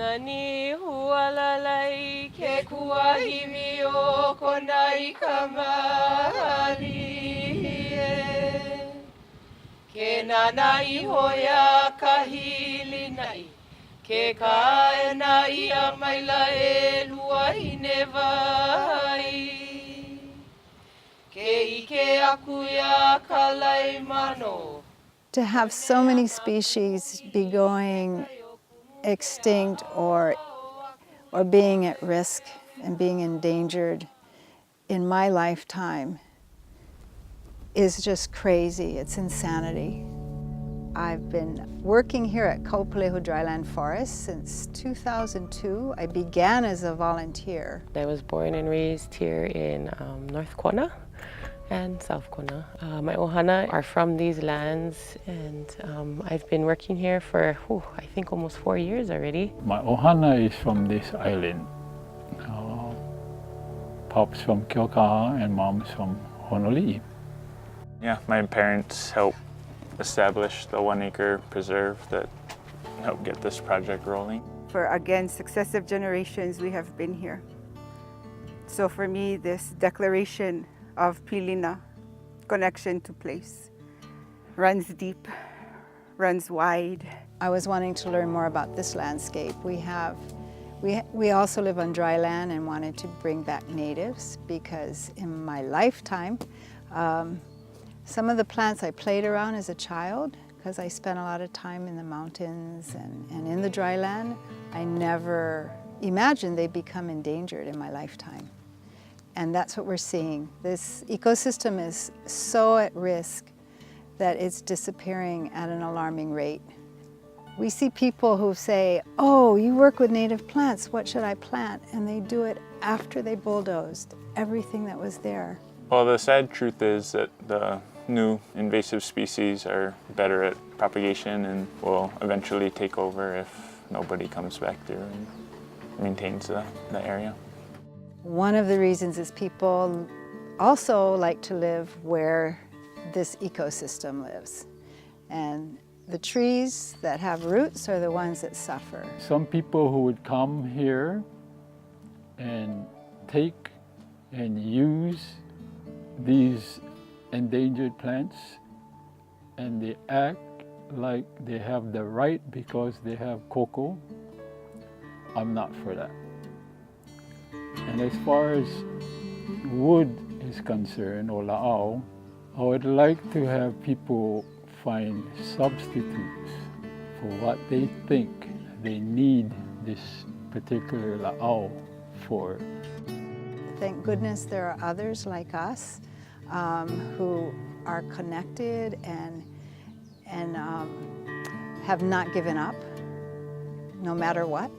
Nani hualalai ke kuahimi o konai kamali e. Ke nanai hoia kahili nai. Ke kaena ia maila e lua hine vai. Ke ike aku ia kalai mano. To have so many species be going extinct or being at risk and being endangered in my lifetime is just crazy. It's insanity. I've been working here at Kaʻūpūlehu Dryland Forest since 2002. I began as a volunteer. I was born and raised here in North Kona and South Kona. My ohana are from these lands, and I've been working here for, I think, almost 4 years already. My ohana is from this island. Pop's from Kiokaha and Mom's from Honolulu. Yeah, my parents helped establish the 1-acre preserve that helped get this project rolling. For, again, successive generations we have been here. So for me, this declaration of pilina, connection to place, runs deep, runs wide. I was wanting to learn more about this landscape. We also live on dry land and wanted to bring back natives because in my lifetime, some of the plants I played around as a child, because I spent a lot of time in the mountains and in the dry land, I never imagined they'd become endangered in my lifetime. And that's what we're seeing. This ecosystem is so at risk that it's disappearing at an alarming rate. We see people who say, oh, you work with native plants, what should I plant? And they do it after they bulldozed everything that was there. Well, the sad truth is that the new invasive species are better at propagation and will eventually take over if nobody comes back through and maintains the area. One of the reasons is people also like to live where this ecosystem lives. And the trees that have roots are the ones that suffer. Some people who would come here and take and use these endangered plants, and they act like they have the right because they have cocoa. I'm not for that. And as far as wood is concerned, or la'au, I would like to have people find substitutes for what they think they need this particular la'au for. Thank goodness there are others like us who are connected and have not given up, no matter what.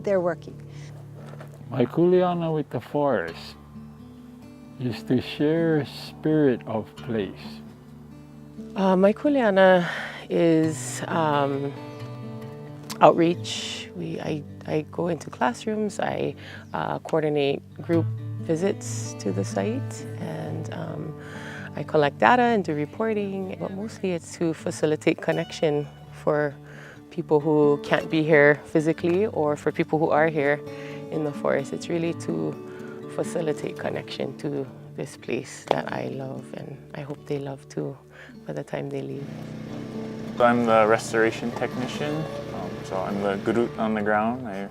They're working. My kuleana with the forest is to share spirit of place. My kuleana is outreach. I go into classrooms, I coordinate group visits to the site, and I collect data and do reporting, but mostly it's to facilitate connection for people who can't be here physically or for people who are here in the forest. It's really to facilitate connection to this place that I love, and I hope they love too by the time they leave. So I'm the restoration technician, so I'm the guru on the ground. I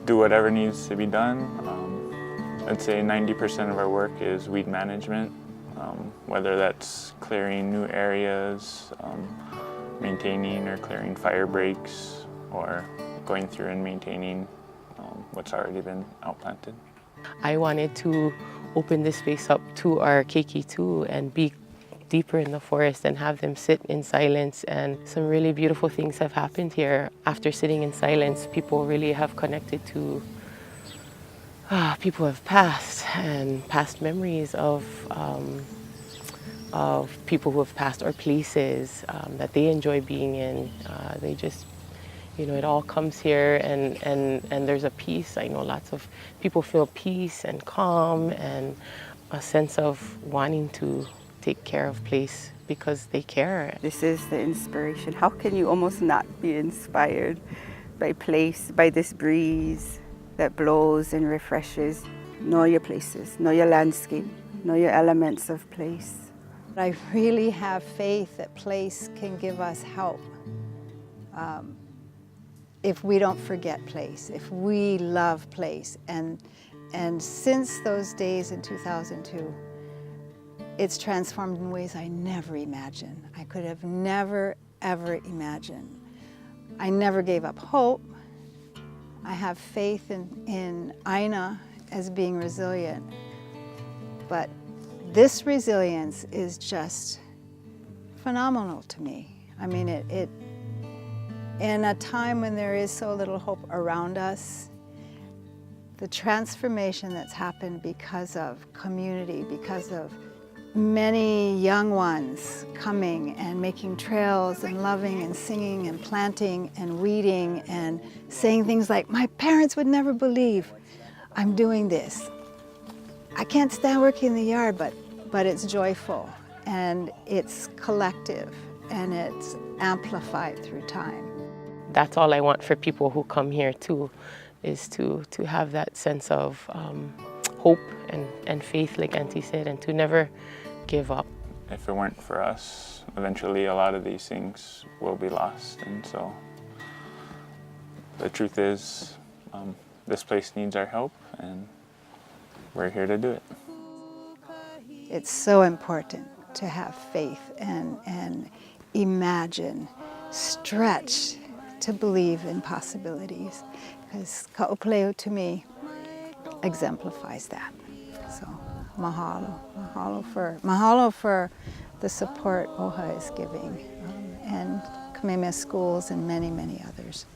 do whatever needs to be done. I'd say 90% of our work is weed management, whether that's clearing new areas, maintaining or clearing fire breaks, or going through and maintaining what's already been outplanted. I wanted to open this space up to our keiki too and be deeper in the forest and have them sit in silence, and some really beautiful things have happened here. After sitting in silence, people really have connected to people who have passed, and past memories of people who have passed, or places that they enjoy being in. They just, you know, it all comes here, and there's a peace. I know lots of people feel peace and calm and a sense of wanting to take care of place because they care. This is the inspiration. How can you almost not be inspired by place, by this breeze that blows and refreshes. Know your places, know your landscape, know your elements of place. I really have faith that place can give us help. If we don't forget place, if we love place. And since those days in 2002, it's transformed in ways I never imagined. I could have never, ever imagined. I never gave up hope. I have faith in ʻaina as being resilient. But this resilience is just phenomenal to me. I mean, in a time when there is so little hope around us, the transformation that's happened because of community, because of many young ones coming and making trails and loving and singing and planting and weeding and saying things like, my parents would never believe I'm doing this. I can't stand working in the yard, but it's joyful and it's collective and it's amplified through time. That's all I want for people who come here too, is to have that sense of hope and faith, like Auntie said, and to never give up. If it weren't for us, eventually a lot of these things will be lost. And so the truth is, this place needs our help and we're here to do it. It's so important to have faith and imagine, stretch, to believe in possibilities, because Kaʻūpūlehu to me exemplifies that. So mahalo, mahalo for the support OHA is giving, and Kamehameha Schools and many, many others.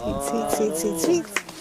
Sweet, sweet, sweet, sweet, sweet.